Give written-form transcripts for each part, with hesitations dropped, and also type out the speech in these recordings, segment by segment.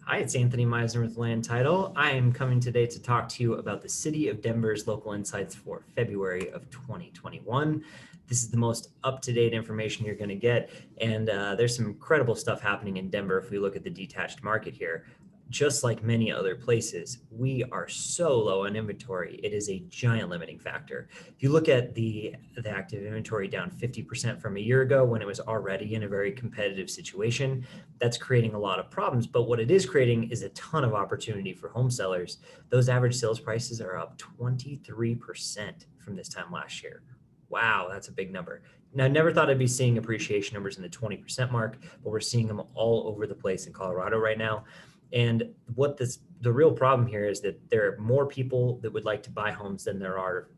Hi, it's Anthony Meisner with Land Title. I am coming today to talk to you about the City of Denver's local insights for February of 2021. This is the most up-to-date information you're going to get, and there's some incredible stuff happening in Denver if we look at the detached market here. Just like many other places, we are so low on inventory. It is a giant limiting factor. If you look at the active inventory down 50% from a year ago when it was already in a very competitive situation, that's creating a lot of problems. But what it is creating is a ton of opportunity for home sellers. Those average sales prices are up 23% from this time last year. Wow, that's a big number. Now, I never thought I'd be seeing appreciation numbers in the 20% mark, but we're seeing them all over the place in Colorado right now. And the real problem here is that there are more people that would like to buy homes than there are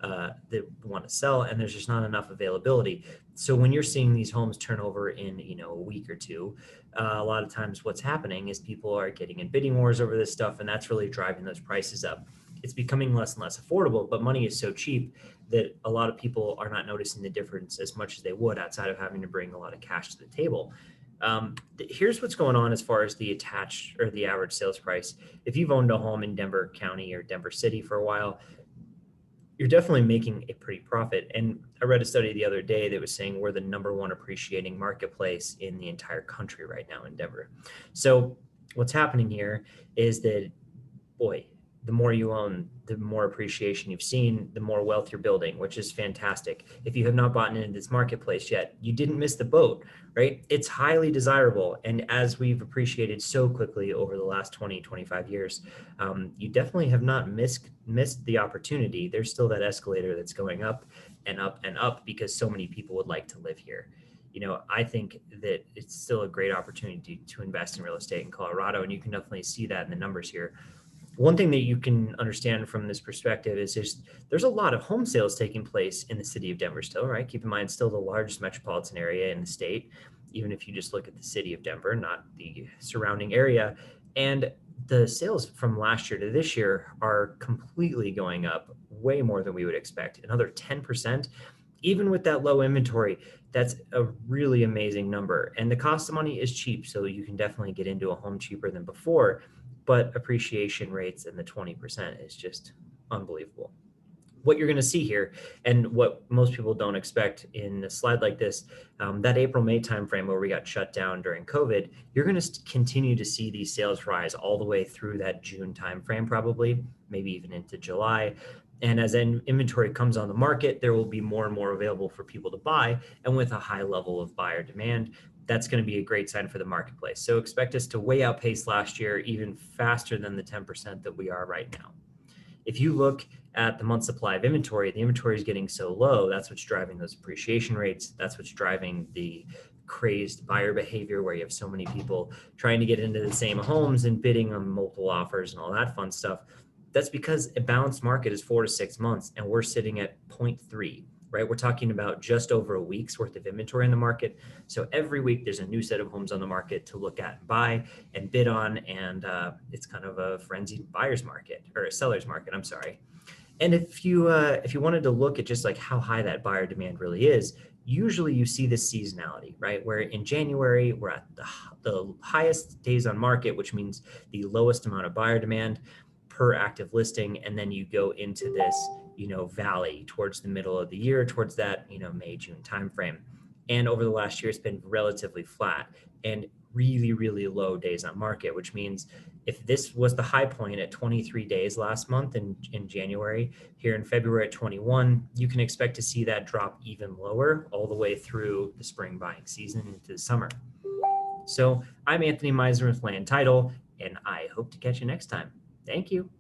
that want to sell, and there's just not enough availability. So when you're seeing these homes turn over in a week or two, a lot of times what's happening is people are getting in bidding wars over this stuff, and that's really driving those prices up. It's becoming less and less affordable, but money is so cheap that a lot of people are not noticing the difference as much as they would outside of having to bring a lot of cash to the table. Here's what's going on as far as the attached or the average sales price. If you've owned a home in Denver County or Denver City for a while, you're definitely making a pretty profit. And I read a study the other day that was saying we're the number one appreciating marketplace in the entire country right now in Denver. So what's happening here is that, boy, the more you own, the more appreciation you've seen, the more wealth you're building, which is fantastic. If you have not bought into this marketplace yet, you didn't miss the boat, right? It's highly desirable. And as we've appreciated so quickly over the last 20, 25 years, you definitely have not missed the opportunity. There's still that escalator that's going up and up and up because so many people would like to live here. I think that it's still a great opportunity to invest in real estate in Colorado, and you can definitely see that in the numbers here. One thing that you can understand from this perspective is there's a lot of home sales taking place in the city of Denver still, right? Keep in mind, still the largest metropolitan area in the state, even if you just look at the city of Denver, not the surrounding area. And the sales from last year to this year are completely going up way more than we would expect. Another 10%, even with that low inventory, that's a really amazing number. And the cost of money is cheap, so you can definitely get into a home cheaper than before. But appreciation rates in the 20% is just unbelievable. What you're going to see here, and what most people don't expect in a slide like this, that April-May timeframe where we got shut down during COVID, you're going to continue to see these sales rise all the way through that June timeframe, probably, maybe even into July. And as inventory comes on the market, there will be more and more available for people to buy. And with a high level of buyer demand, that's going to be a great sign for the marketplace. So expect us to way outpace last year, even faster than the 10% that we are right now. If you look at the month supply of inventory, the inventory is getting so low. That's what's driving those appreciation rates. That's what's driving the crazed buyer behavior where you have so many people trying to get into the same homes and bidding on multiple offers and all that fun stuff. That's because a balanced market is 4 to 6 months, and we're sitting at 0.3. Right? We're talking about just over a week's worth of inventory in the market. So every week there's a new set of homes on the market to look at and buy and bid on. And it's kind of a frenzied buyer's market, or a seller's market, I'm sorry. And if you wanted to look at just like how high that buyer demand really is, usually you see this seasonality, right? Where in January, we're at the highest days on market, which means the lowest amount of buyer demand per active listing. And then you go into this valley towards the middle of the year, towards that, May, June timeframe. And over the last year, it's been relatively flat and really, really low days on market, which means if this was the high point at 23 days last month in January, here in February at 21, you can expect to see that drop even lower all the way through the spring buying season into the summer. So I'm Anthony Meisner with Land Title, and I hope to catch you next time. Thank you.